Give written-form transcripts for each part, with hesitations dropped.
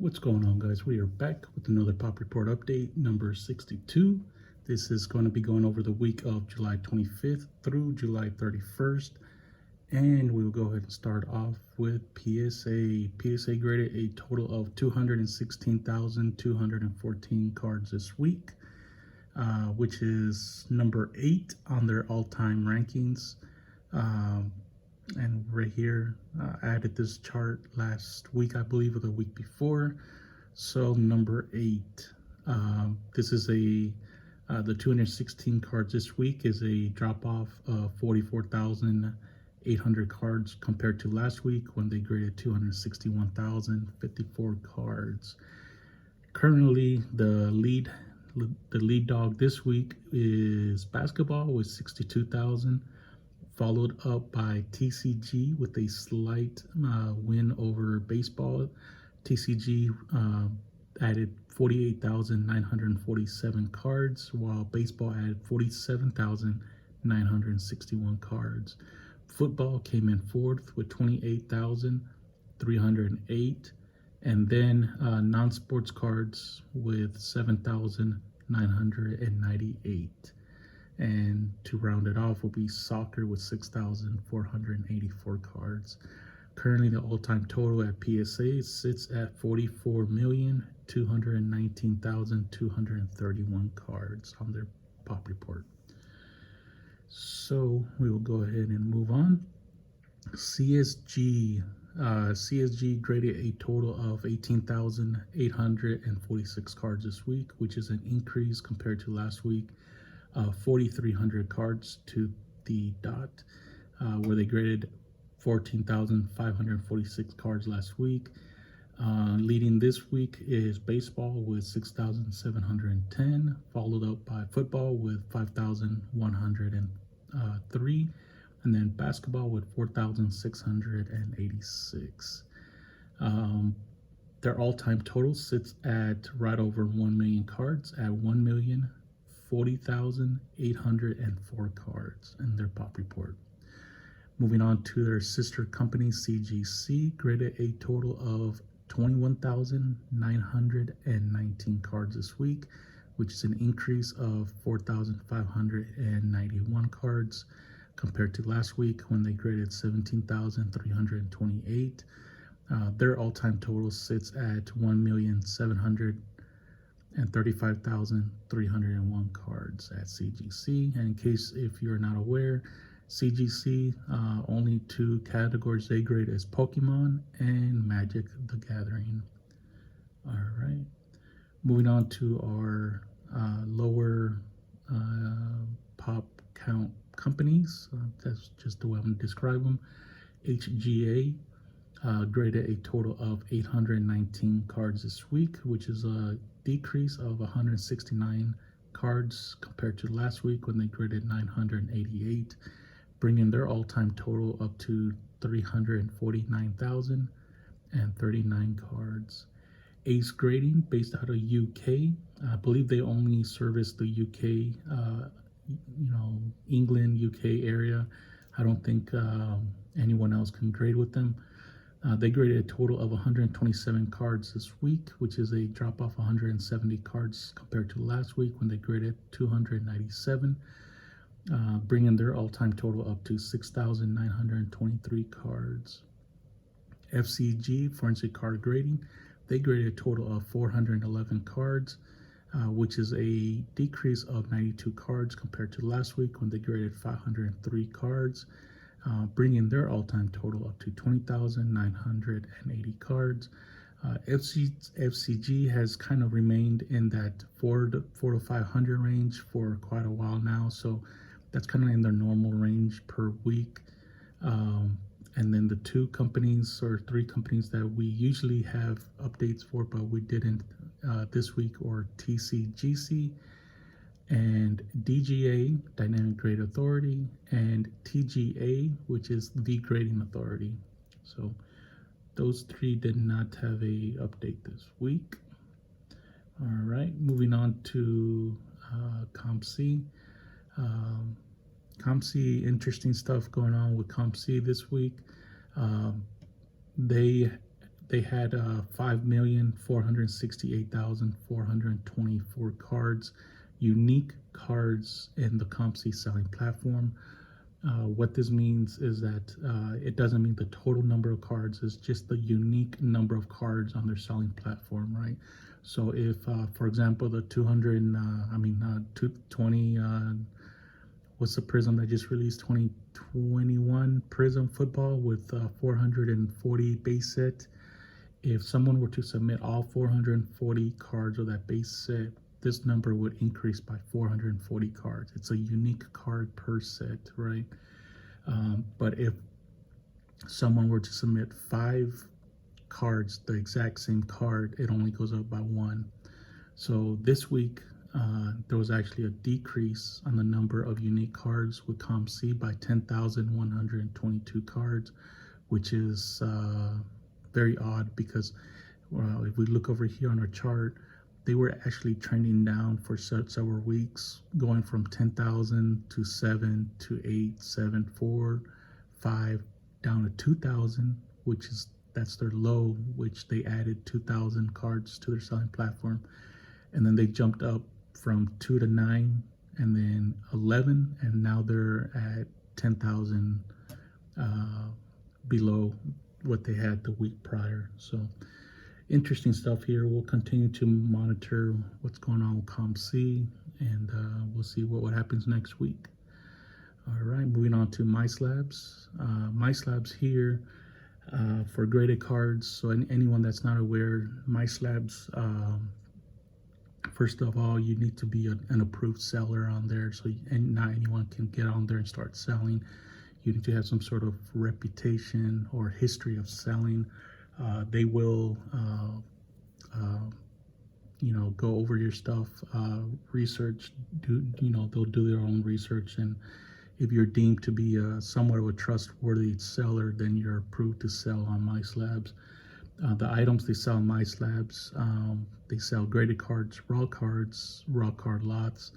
What's going on, guys? We are back with another pop report update number 62. This is going to be going over the week of July 25th through July 31st, and we will go ahead and start off with PSA. PSA graded a total of 216,214 cards this week, which is number 8 on their all-time rankings. And right here, I added this chart last week, I believe, or the week before. So number 8, this is the 216 cards this week is a drop off of 44,800 cards compared to last week when they graded 261,054 cards. Currently, the lead dog this week is basketball with 62,000. Followed up by TCG with a slight win over baseball. TCG added 48,947 cards, while baseball added 47,961 cards. Football came in fourth with 28,308, and then non-sports cards with 7,998. And to round it off will be soccer with 6,484 cards. Currently, the all-time total at PSA sits at 44,219,231 cards on their pop report. So we will go ahead and move on. CSG. CSG graded a total of 18,846 cards this week, which is an increase compared to last week. 4,300 cards to the dot, where they graded 14,546 cards last week. Leading this week is baseball with 6,710, followed up by football with 5,103, and then basketball with 4,686. Their all-time total sits at right over 1 million cards at 1,040,804 cards in their pop report. Moving on to their sister company, CGC, graded a total of 21,919 cards this week, which is an increase of 4,591 cards compared to last week when they graded 17,328. Their all-time total sits at 1,735,301 cards at CGC. And in case if you're not aware, CGC, only 2 categories they grade is Pokemon and Magic the Gathering. All right, moving on to our lower pop count companies. That's just the way I'm going to describe them. HGA graded a total of 819 cards this week, which is a decrease of 169 cards compared to last week when they graded 988, bringing their all-time total up to 349,039 cards. Ace Grading, based out of UK, I believe they only service the UK, England, UK area. I don't think anyone else can grade with them. They graded a total of 127 cards this week, which is a drop off 170 cards compared to last week when they graded 297, bringing their all-time total up to 6,923 cards. FCG, Forensic Card Grading, they graded a total of 411 cards, which is a decrease of 92 cards compared to last week when they graded 503 cards. Bringing their all-time total up to 20,980 cards. FCG has kind of remained in that 400 to 500 range for quite a while now, so that's kind of in their normal range per week. And then the 2 companies or 3 companies that we usually have updates for, but we didn't this week, or TCGC and DGA, Dynamic Grade Authority, and TGA, which is the Grading Authority. So those 3 did not have a update this week. All right, moving on to COMC. COMC, interesting stuff going on with COMC this week. They they had 5,468,424 cards, unique cards in the COMC selling platform. What this means is that it doesn't mean the total number of cards, is just the unique number of cards on their selling platform, right? So if, for example, the 220, what's the Prism that just released, 2021 Prism Football with 440 base set. If someone were to submit all 440 cards of that base set, this number would increase by 440 cards. It's a unique card per set, right? But if someone were to submit 5 cards, the exact same card, it only goes up by 1. So this week, there was actually a decrease on the number of unique cards with COMC by 10,122 cards, which is very odd because if we look over here on our chart, they were actually trending down for several weeks, going from 10,000 to 7 to 8, 7, 4, 5, down to 2,000, that's their low, which they added 2,000 cards to their selling platform. And then they jumped up from 2 to 9, and then 11, and now they're at 10,000 below what they had the week prior. So interesting stuff here. We'll continue to monitor what's going on with COMC, and we'll see what happens next week. All right, moving on to MySlabs. MySlabs here for graded cards. So anyone that's not aware, MySlabs, first of all, you need to be an approved seller on there, and not anyone can get on there and start selling. You need to have some sort of reputation or history of selling. They will, go over your stuff, research. They'll do their own research, and if you're deemed to be somewhat of a trustworthy seller, then you're approved to sell on MySlabs. The items they sell on MySlabs, they sell graded cards, raw card lots.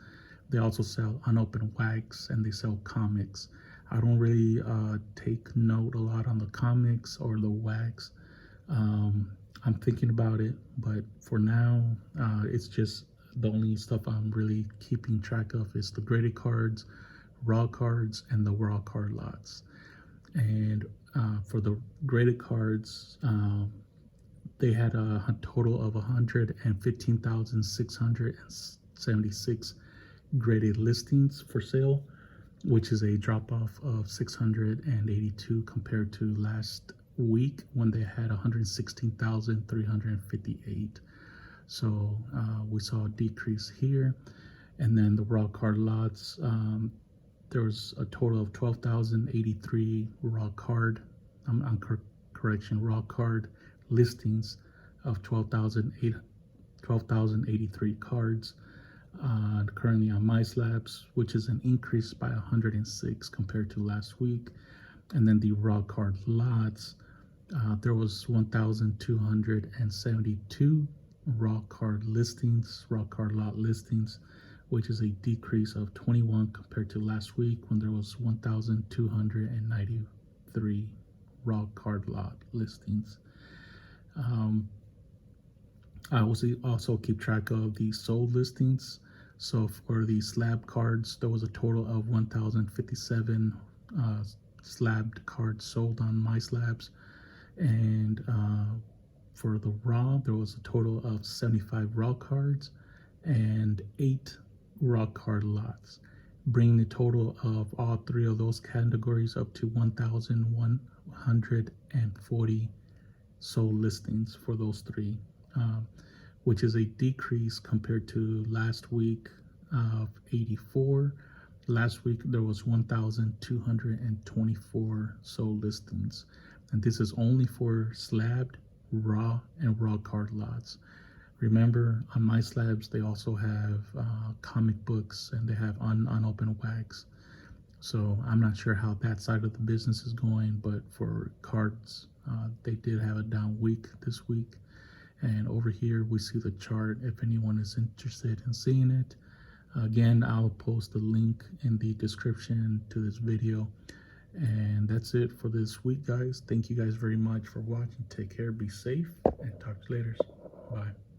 They also sell unopened wax, and they sell comics. I don't really take note a lot on the comics or the wax. I'm thinking about it, but for now, it's just the only stuff I'm really keeping track of is the graded cards, raw cards, and the raw card lots. And for the graded cards, they had a total of 115,676 graded listings for sale, which is a drop off of 682 compared to last week when they had 116,358. So we saw a decrease here. And then the raw card lots, there was a total of 12,083 raw card listings of 12,083 cards currently on MySlabs, which is an increase by 106 compared to last week. And then the raw card lots, there was 1,272 raw card lot listings, which is a decrease of 21 compared to last week when there was 1,293 raw card lot listings. I also keep track of the sold listings. So for the slab cards, there was a total of 1,057 slabbed cards sold on MySlabs. And for the raw, there was a total of 75 raw cards and 8 raw card lots, bringing the total of all 3 of those categories up to 1,140 sold listings for those 3, which is a decrease compared to last week of 84. Last week there was 1,224 sold listings, and this is only for slabbed, raw, and raw card lots. Remember, on MySlabs they also have comic books, and they have unopened wax. So I'm not sure how that side of the business is going, but for cards, they did have a down week this week. And over here we see the chart if anyone is interested in seeing it. Again, I'll post a link in the description to this video. And that's it for this week, guys. Thank you guys very much for watching. Take care, be safe, and talk to you later. Bye.